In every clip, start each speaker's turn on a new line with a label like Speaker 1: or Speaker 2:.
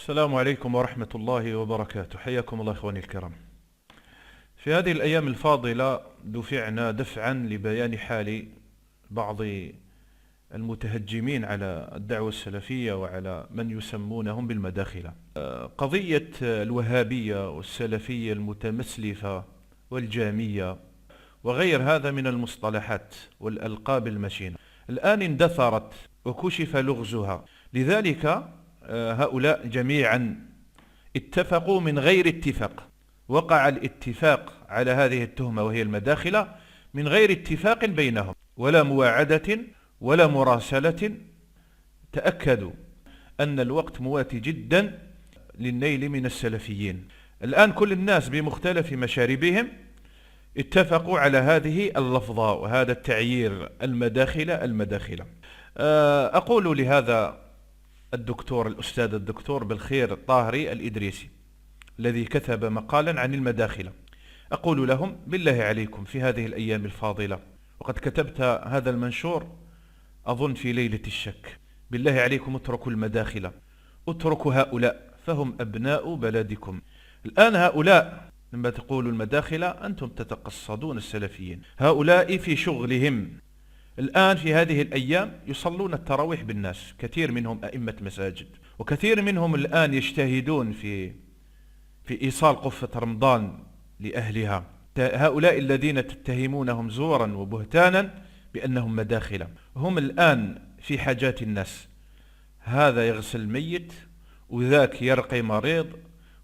Speaker 1: السلام عليكم ورحمة الله وبركاته. حياكم الله إخواني الكرام. في هذه الأيام الفاضلة دفعنا دفعا لبيان حال بعض المتهجمين على الدعوة السلفية وعلى من يسمونهم بالمداخلة. قضية الوهابية والسلفية المتمسلفة والجامية وغير هذا من المصطلحات والألقاب المشينة الآن اندثرت وكشف لغزها، لذلك هؤلاء جميعا اتفقوا من غير اتفاق. وقع الاتفاق على هذه التهمة وهي المداخلة من غير اتفاق بينهم ولا مواعدة ولا مراسلة. تأكدوا أن الوقت مواتي جدا للنيل من السلفيين. الآن كل الناس بمختلف مشاربهم اتفقوا على هذه اللفظة وهذا التعيير، المداخلة. أقول لهذا الأستاذ الدكتور بالخير طاهري الإدريسي الذي كتب مقالا عن المداخلة، أقول لهم بالله عليكم في هذه الأيام الفاضلة، وقد كتبت هذا المنشور أظن في ليلة الشك، بالله عليكم اتركوا المداخلة، اتركوا هؤلاء فهم أبناء بلدكم. الآن هؤلاء لما تقولوا المداخلة أنتم تتقصدون السلفيين، هؤلاء في شغلهم الآن في هذه الأيام يصلون التراويح بالناس، كثير منهم أئمة مساجد، وكثير منهم الآن يجتهدون في إيصال قفة رمضان لأهلها. هؤلاء الذين تتهمونهم زورا وبهتانا بأنهم مداخلة هم الآن في حاجات الناس، هذا يغسل ميت وذاك يرقي مريض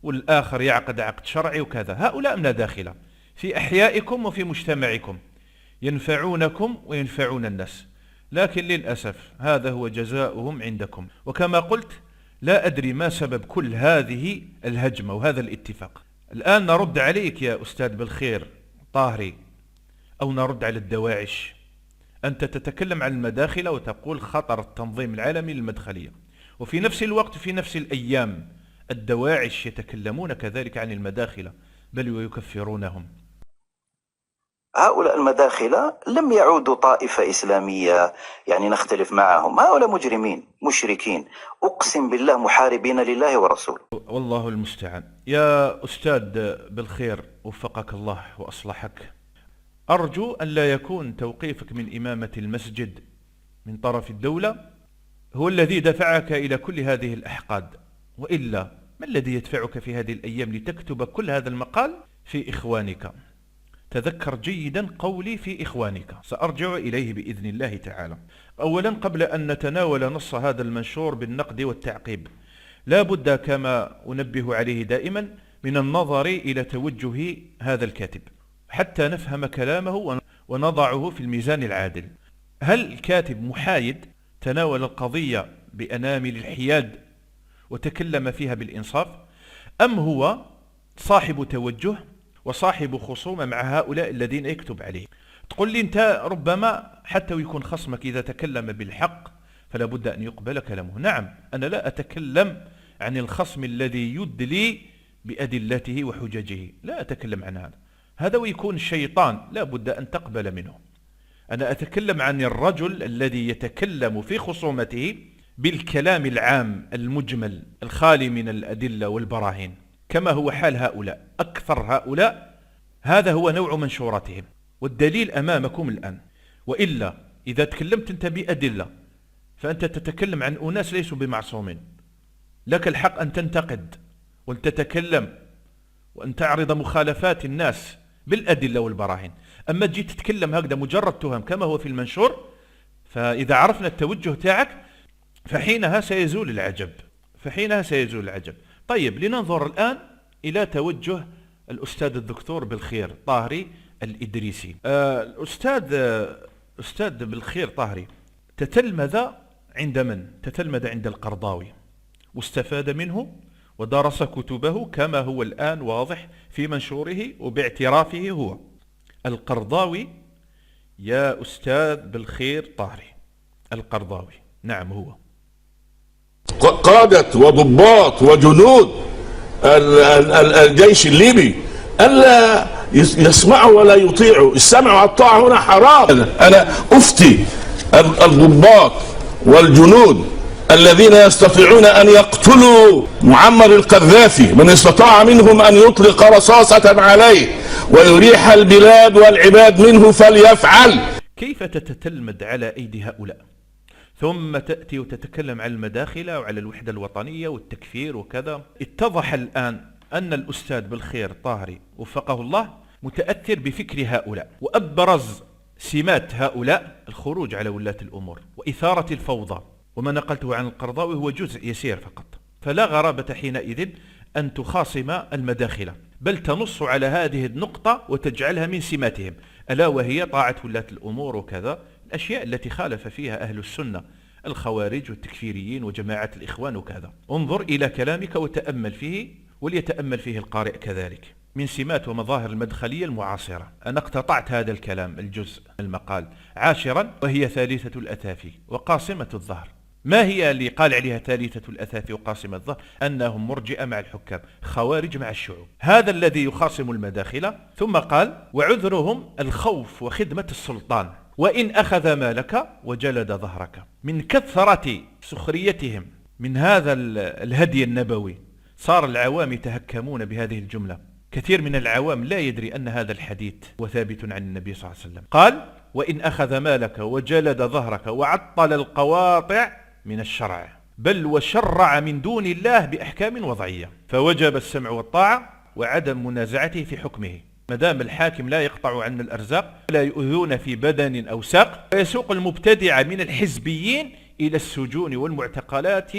Speaker 1: والآخر يعقد عقد شرعي وكذا. هؤلاء مداخلة في أحيائكم وفي مجتمعكم، ينفعونكم وينفعون الناس، لكن للأسف هذا هو جزاؤهم عندكم. وكما قلت لا أدري ما سبب كل هذه الهجمة وهذا الاتفاق. الآن نرد عليك يا أستاذ بالخير طاهري أو نرد على الدواعش. أنت تتكلم عن المداخلة وتقول خطر التنظيم العالمي للمدخلية، وفي نفس الوقت في نفس الأيام الدواعش يتكلمون كذلك عن المداخلة بل ويكفرونهم.
Speaker 2: هؤلاء المداخلة لم يعودوا طائفة إسلامية يعني نختلف معهم، هؤلاء مجرمين مشركين أقسم بالله محاربين لله ورسوله.
Speaker 1: والله المستعان. يا أستاذ بالخير وفقك الله وأصلحك، أرجو أن لا يكون توقيفك من إمامة المسجد من طرف الدولة هو الذي دفعك إلى كل هذه الأحقاد، وإلا ما الذي يدفعك في هذه الأيام لتكتب كل هذا المقال في إخوانك؟ تذكر جيدا قولي في إخوانك، سأرجع إليه بإذن الله تعالى. أولا قبل أن نتناول نص هذا المنشور بالنقد والتعقيب، لا بد كما أنبه عليه دائما من النظر إلى توجه هذا الكاتب حتى نفهم كلامه ونضعه في الميزان العادل. هل الكاتب محايد تناول القضية بأنامل الحياد وتكلم فيها بالإنصاف، أم هو صاحب توجه وصاحب خصومة مع هؤلاء الذين يكتب عليه؟ تقول لي أنت ربما حتى ويكون خصمك إذا تكلم بالحق فلا بد أن يقبل كلامه. نعم، أنا لا أتكلم عن الخصم الذي يدلي بأدلته وحججه، لا أتكلم عن هذا ويكون الشيطان لا بد أن تقبل منه. أنا أتكلم عن الرجل الذي يتكلم في خصومته بالكلام العام المجمل الخالي من الأدلة والبراهين، كما هو حال هؤلاء. أكثر هؤلاء هذا هو نوع منشوراتهم، والدليل أمامكم الآن. وإلا إذا تكلمت أنت بأدلة فأنت تتكلم عن أناس ليسوا بمعصومين، لك الحق أن تنتقد وأن تتكلم وأن تعرض مخالفات الناس بالأدلة والبراهين. أما تجي تتكلم هكذا مجرد تهم كما هو في المنشور، فإذا عرفنا التوجه تاعك فحينها سيزول العجب. طيب، لننظر الآن إلى توجه الأستاذ الدكتور بالخير طاهري الإدريسي. أستاذ بالخير طاهري تتلمذ عند من؟ تتلمذ عند القرضاوي واستفاد منه ودرس كتبه كما هو الآن واضح في منشوره وباعترافه هو. القرضاوي يا أستاذ بالخير طاهري، القرضاوي نعم هو
Speaker 3: قادة وضباط وجنود الجيش الليبي ألا يسمعوا ولا يطيعوا. السمع والطاعة هنا حرام. أنا أفتي الضباط والجنود الذين يستطيعون أن يقتلوا معمر القذافي، من استطاع منهم أن يطلق رصاصة عليه ويريح البلاد والعباد منه فليفعل.
Speaker 1: كيف تتتلمذ على أيدي هؤلاء ثم تأتي وتتكلم عن المداخلة وعلى الوحدة الوطنية والتكفير وكذا؟ اتضح الآن أن الأستاذ بالخير طاهري وفقه الله متأثر بفكر هؤلاء، وأبرز سمات هؤلاء الخروج على ولاة الأمور وإثارة الفوضى، وما نقلته عن القرضاوي هو جزء يسير فقط. فلا غرابة حينئذ أن تخاصم المداخلة، بل تنص على هذه النقطة وتجعلها من سماتهم، ألا وهي طاعة ولاة الأمور وكذا، الأشياء التي خالف فيها أهل السنة الخوارج والتكفيريين وجماعة الإخوان وكذا. انظر إلى كلامك وتأمل فيه، وليتأمل فيه القارئ كذلك. من سمات ومظاهر المدخلية المعاصرة. أنا اقتطعت هذا الكلام الجزء المقال. عاشرا، وهي ثالثة الأثافي وقاصمة الظهر. ما هي اللي قال عليها ثالثة الأثافي وقاصمة الظهر؟ أنهم مرجئة مع الحكام، خوارج مع الشعوب. هذا الذي يخاصم المداخلة. ثم قال وعذرهم الخوف وخدمة السلطان، وإن أخذ مالك وجلد ظهرك. من كثرة سخريتهم من هذا الهدي النبوي صار العوام يتهكمون بهذه الجملة. كثير من العوام لا يدري أن هذا الحديث وثابت عن النبي صلى الله عليه وسلم. قال وإن أخذ مالك وجلد ظهرك وعطل القواطع من الشرع، بل وشرع من دون الله بأحكام وضعية، فوجب السمع والطاعة وعدم منازعته في حكمه. مدام الحاكم لا يقطع عنا الأرزاق ولا يؤذون في بدن أو ساق، ويسوق المبتدع من الحزبيين إلى السجون والمعتقلات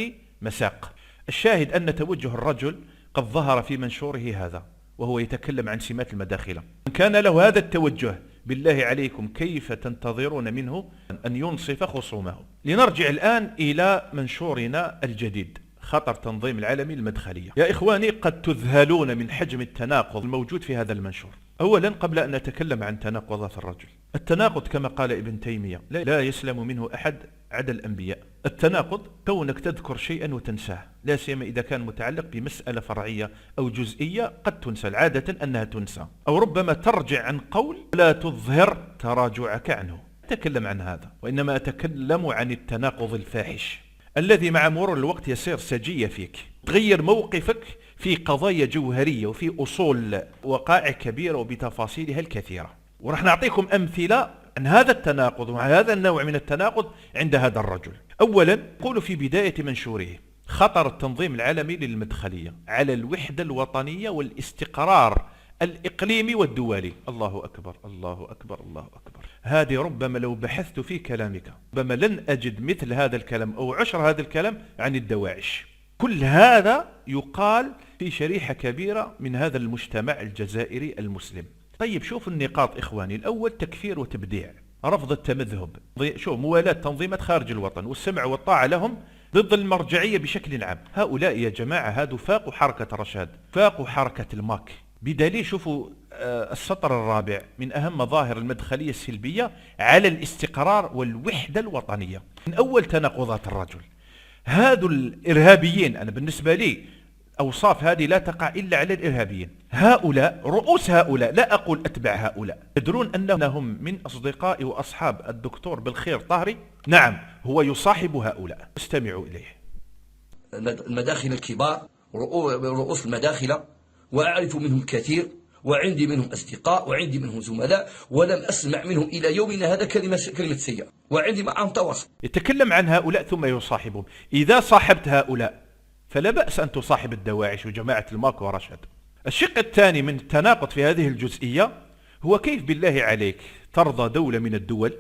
Speaker 1: مساق. الشاهد أن توجه الرجل قد ظهر في منشوره هذا، وهو يتكلم عن سمات المداخلة. إن كان له هذا التوجه، بالله عليكم كيف تنتظرون منه أن ينصف خصومه؟ لنرجع الآن إلى منشورنا الجديد، خطر تنظيم العالمي للمدخلية. يا إخواني، قد تذهلون من حجم التناقض الموجود في هذا المنشور. أولا، قبل أن نتكلم عن تناقضات الرجل، التناقض كما قال ابن تيمية لا يسلم منه أحد عدا الأنبياء. التناقض كونك تذكر شيئا وتنساه، لا سيما إذا كان متعلق بمسألة فرعية أو جزئية قد تنسى، عادة أنها تنسى، أو ربما ترجع عن قول لا تظهر تراجعك عنه. أتكلم عن هذا، وإنما أتكلم عن التناقض الفاحش الذي مع مرور الوقت يصير سجية فيك، تغير موقفك في قضايا جوهرية وفي أصول وقائع كبيرة وبتفاصيلها الكثيرة. ورح نعطيكم أمثلة عن هذا التناقض وهذا النوع من التناقض عند هذا الرجل. أولا، يقول في بداية منشوره خطر التنظيم العالمي للمدخلية على الوحدة الوطنية والاستقرار الإقليمي والدولي. الله أكبر الله أكبر الله أكبر. هذه ربما لو بحثت في كلامك ربما لن أجد مثل هذا الكلام أو عشر هذا الكلام عن الدواعش. كل هذا يقال في شريحة كبيرة من هذا المجتمع الجزائري المسلم. طيب شوف النقاط إخواني. الأول تكفير وتبديع، رفض التمذهب، شوف موالاة تنظيمات خارج الوطن والسمع والطاعة لهم ضد المرجعية بشكل عام. هؤلاء يا جماعة هادوا فاقوا حركة رشاد، فاقوا حركة الماك. بدليل شوفوا السطر الرابع من أهم مظاهر المدخلية السلبية على الاستقرار والوحدة الوطنية. من أول تناقضات الرجل. هذو الإرهابيين، أنا بالنسبة لي أوصاف هذه لا تقع إلا على الإرهابيين. هؤلاء رؤوس هؤلاء، لا أقول أتباع هؤلاء، يدرون أنهم من أصدقاء وأصحاب الدكتور بالخير طاهري. نعم، هو يصاحب هؤلاء. استمعوا إليه.
Speaker 4: المداخل الكبار، رؤوس المداخلة، وأعرف منهم كثير، وعندي منهم أصدقاء وعندي منهم زملاء، ولم أسمع منهم إلى يومنا هذا كلمة سيئة، وعندي معهم تواصل.
Speaker 1: يتكلم عن هؤلاء ثم يصاحبهم. إذا صاحبت هؤلاء فلا بأس أن تصاحب الدواعش وجماعة الماك ورشد. الشق الثاني من التناقض في هذه الجزئية هو كيف بالله عليك ترضى دولة من الدول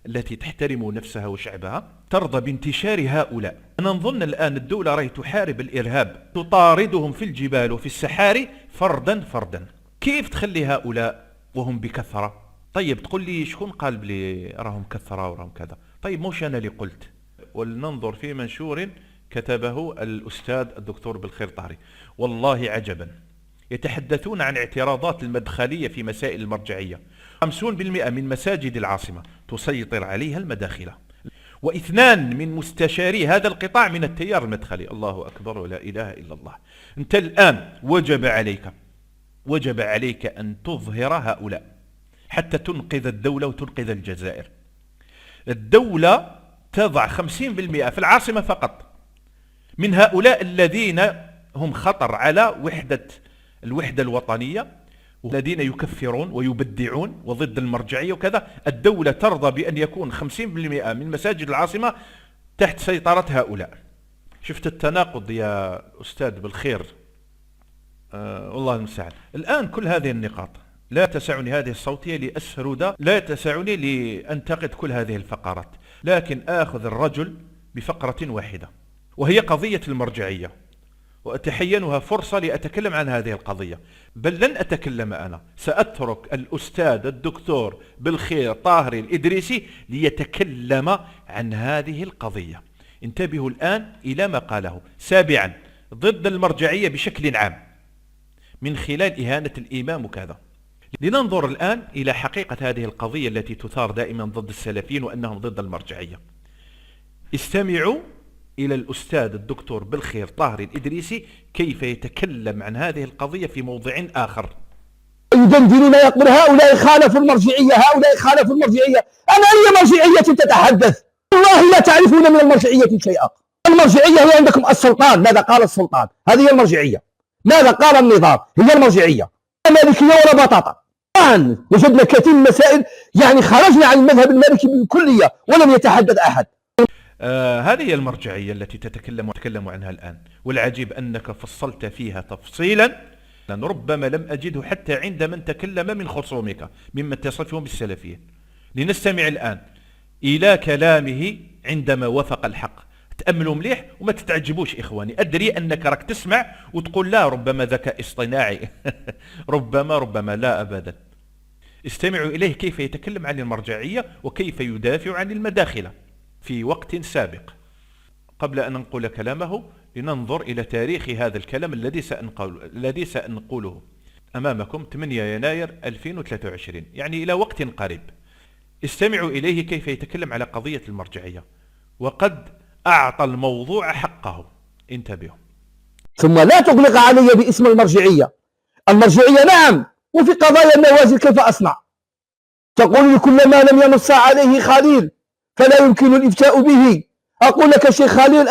Speaker 1: التي تحترم نفسها وشعبها ترضى بانتشار هؤلاء؟ أنا نظن الآن الدولة راهي تحارب الإرهاب، تطاردهم في الجبال وفي السحاري فردا فردا. كيف تخلي هؤلاء وهم بكثرة؟ طيب تقول لي شكون قال بلي راهم كثرة وراهم كذا؟ طيب موش أنا اللي قلت. ولننظر في منشور كتبه الأستاذ الدكتور بالخير طاهري. والله عجبا، يتحدثون عن اعتراضات المدخلية في مسائل المرجعية. 50% من مساجد العاصمة تسيطر عليها المداخلة، و2 من مستشاري هذا القطاع من التيار المدخلي. الله أكبر ولا إله إلا الله. أنت الآن وجب عليك أن تظهر هؤلاء حتى تنقذ الدولة وتنقذ الجزائر. الدولة تضع 50% في العاصمة فقط من هؤلاء الذين هم خطر على الوحدة الوطنية، والذين يكفرون ويبدعون وضد المرجعية وكذا. الدولة ترضى بأن يكون 50% من مساجد العاصمة تحت سيطرة هؤلاء. شفت التناقض يا أستاذ بالخير؟ والله المستعان. الآن كل هذه النقاط لا تسعني هذه الصوتية لأسرد، لا تسعني لأنتقد كل هذه الفقرات، لكن آخذ الرجل بفقرة واحدة وهي قضية المرجعية، وأتحينها فرصة لأتكلم عن هذه القضية. بل لن أتكلم أنا، سأترك الأستاذ الدكتور بالخير طاهري الإدريسي ليتكلم عن هذه القضية. انتبهوا الآن إلى ما قاله. سابعا، ضد المرجعية بشكل عام من خلال إهانة الإمام وكذا. لننظر الآن إلى حقيقة هذه القضية التي تثار دائما ضد السلفيين وأنهم ضد المرجعية. استمعوا إلى الأستاذ الدكتور بالخير طاهري الإدريسي كيف يتكلم عن هذه القضية في موضع آخر.
Speaker 5: يدندنون يقول هؤلاء خالفوا المرجعية، هؤلاء خالفوا المرجعية. أنا أي مرجعية تتحدث؟ والله لا تعرفون من المرجعية شيئا. المرجعية هي عندكم السلطان، ماذا قال السلطان؟ هذه هي المرجعية. ماذا قال النظام؟ هي المرجعية. مالكية ولا بطاطا. الآن وجدنا كثير من المسائل يعني خرجنا عن المذهب المالكي بالكلية ولم يتحدث أحد.
Speaker 1: هذه المرجعية التي تتكلم عنها الآن، والعجيب أنك فصلت فيها تفصيلا ربما لم أجده حتى عند من تكلم من خصومك ممن تصفهم بالسلفيين. لنستمع الآن إلى كلامه عندما وافق الحق. تأملوا مليح وما تتعجبوش إخواني، أدري أنك راك تسمع وتقول لا ربما ذكاء اصطناعي ربما لا أبدا. استمعوا إليه كيف يتكلم عن المرجعية وكيف يدافع عن المداخلة في وقت سابق. قبل أن ننقل كلامه لننظر إلى تاريخ هذا الكلام الذي سأنقله أمامكم 8 يناير 2023، يعني إلى وقت قريب. استمعوا إليه كيف يتكلم على قضية المرجعية وقد أعطى الموضوع حقه. انتبهوا.
Speaker 5: ثم لا تغلق علي باسم المرجعية. المرجعية نعم، وفي قضايا النوازل كيف أصنع؟ تقول لي كل ما لم ينص عليه خليل فلا يمكن الإفتاء به. أقول لك الشيخ خليل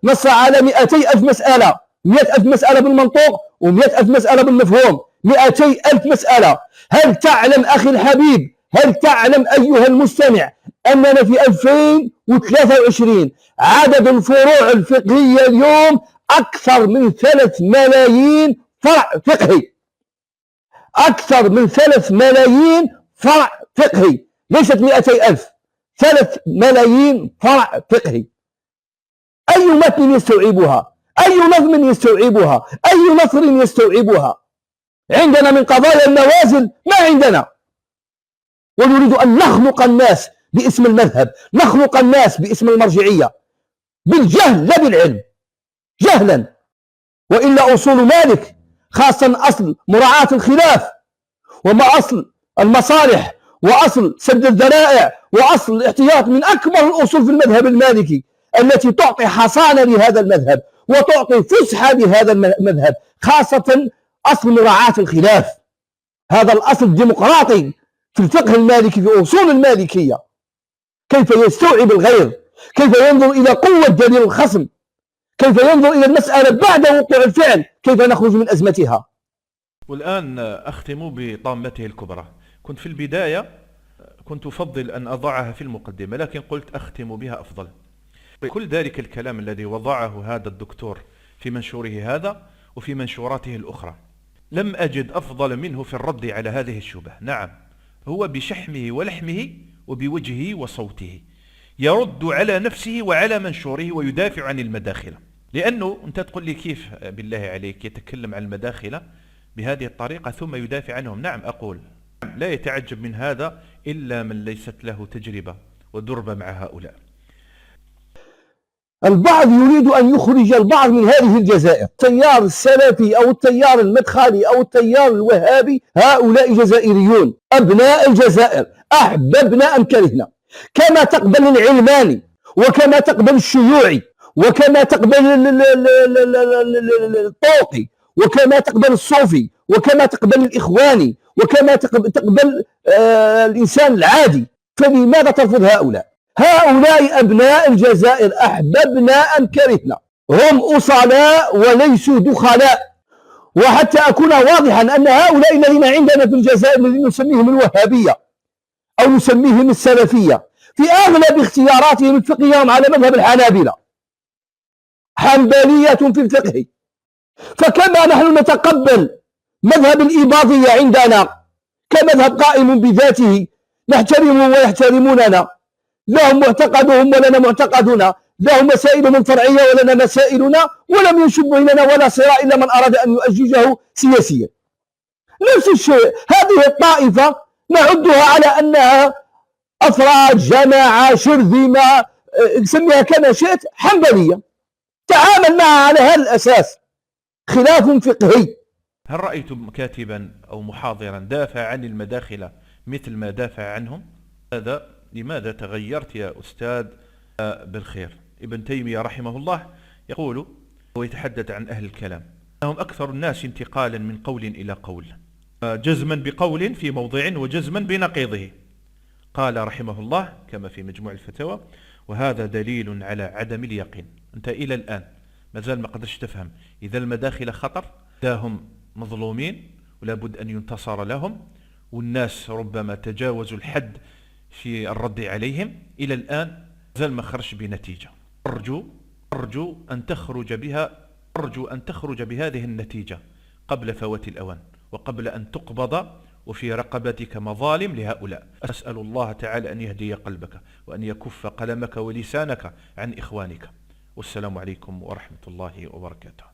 Speaker 5: نص على 200,000 مسألة، 100,000 مسألة بالمنطوق و100,000 مسألة بالمفهوم، 200,000 مسألة. هل تعلم أخي الحبيب، هل تعلم أيها المستمع أننا في 2023 عدد الفروع الفقهية اليوم أكثر من 3 ملايين فرع فقهي، أكثر من 3 ملايين فرع فقهي، ليست 200,000، 3 ملايين فرع فقهي. أي متن يستوعبها؟ أي نظم يستوعبها؟ أي نثر يستوعبها؟ عندنا من قضايا النوازل ما عندنا، ونريد أن نخلق الناس باسم المذهب، نخلق الناس باسم المرجعية بالجهل لا بالعلم، جهلا. وإلا أصول مالك خاصة أصل مراعاة الخلاف وما أصل المصالح وأصل سد الذرائع وأصل الاحتياط من أكبر الأصول في المذهب المالكي التي تعطي حصانة لهذا المذهب وتعطي فسحة لهذا المذهب، خاصة أصل مراعاة الخلاف. هذا الأصل الديمقراطي في الفقه المالكي في أصول المالكية، كيف يستوعب الغير، كيف ينظر إلى قوة دليل الخصم، كيف ينظر إلى المسألة بعد وقوع الفعل، كيف نخرج من أزمتها.
Speaker 1: والآن أختم بطامته الكبرى. كنت في البداية كنت أفضل أن أضعها في المقدمة، لكن قلت أختم بها أفضل. كل ذلك الكلام الذي وضعه هذا الدكتور في منشوره هذا وفي منشوراته الأخرى لم أجد أفضل منه في الرد على هذه الشبهة. نعم، هو بشحمه ولحمه وبوجهه وصوته يرد على نفسه وعلى منشوره ويدافع عن المداخلة. لأنه أنت تقول لي كيف بالله عليك يتكلم عن المداخلة بهذه الطريقة ثم يدافع عنهم؟ نعم أقول لا يتعجب من هذا إلا من ليست له تجربة ودربة مع هؤلاء.
Speaker 5: البعض يريد أن يخرج البعض من هذه الجزائر، التيار السلفي أو التيار المدخلي أو التيار الوهابي، هؤلاء جزائريون أبناء الجزائر أحببنا أم كرهنا، كما تقبل العلماني وكما تقبل الشيوعي وكما تقبل الطوقي وكما تقبل الصوفي وكما تقبل الإخواني وكما تقبل الإنسان العادي. فلماذا ترفض هؤلاء؟ هؤلاء أبناء الجزائر أحببنا أم كرهنا. هم أصلاء وليسوا دخلاء. وحتى أكون واضحا أن هؤلاء الذين عندنا في الجزائر الذين نسميهم الوهابية أو نسميهم السلفية في أغلب اختياراتهم الفقهية هم على مذهب الحنابلة، حنبلية في الفقه. فكما نحن نتقبل مذهب الإباضية عندنا كمذهب قائم بذاته نحترمهم ويحترموننا، لهم معتقدهم ولنا معتقدنا، لهم مسائلهم فرعية ولنا مسائلنا، ولم ينشب بيننا ولا صراع إلا من أراد أن يؤججه سياسيا. نفس الشيء هذه الطائفة نعدها على أنها أفراد، جماعة، شرذمة، سميها كما شئت، حنبلية، تعامل معها على هذا الأساس، خلاف فقهي.
Speaker 1: هل رأيتم كاتبا أو محاضرا دافع عن المداخلة مثل ما دافع عنهم؟ هذا لماذا تغيرت يا أستاذ بالخير؟ ابن تيمية رحمه الله يقول ويتحدث عن أهل الكلام أنهم أكثر الناس انتقالا من قول إلى قول، جزما بقول في موضع وجزما بنقيضه. قال رحمه الله كما في مجموع الفتاوى: وهذا دليل على عدم اليقين. أنت إلى الآن ما زال ما قدرش تفهم إذا المداخل خطر، إذا هم مظلومين ولا بد أن ينتصر لهم، والناس ربما تجاوزوا الحد في الرد عليهم. إلى الآن زال ما خرج بنتيجة. أرجو أن تخرج بهذه النتيجة قبل فوات الأوان وقبل أن تقبض وفي رقبتك مظالم لهؤلاء. أسأل الله تعالى أن يهدي قلبك وأن يكف قلمك ولسانك عن إخوانك. والسلام عليكم ورحمة الله وبركاته.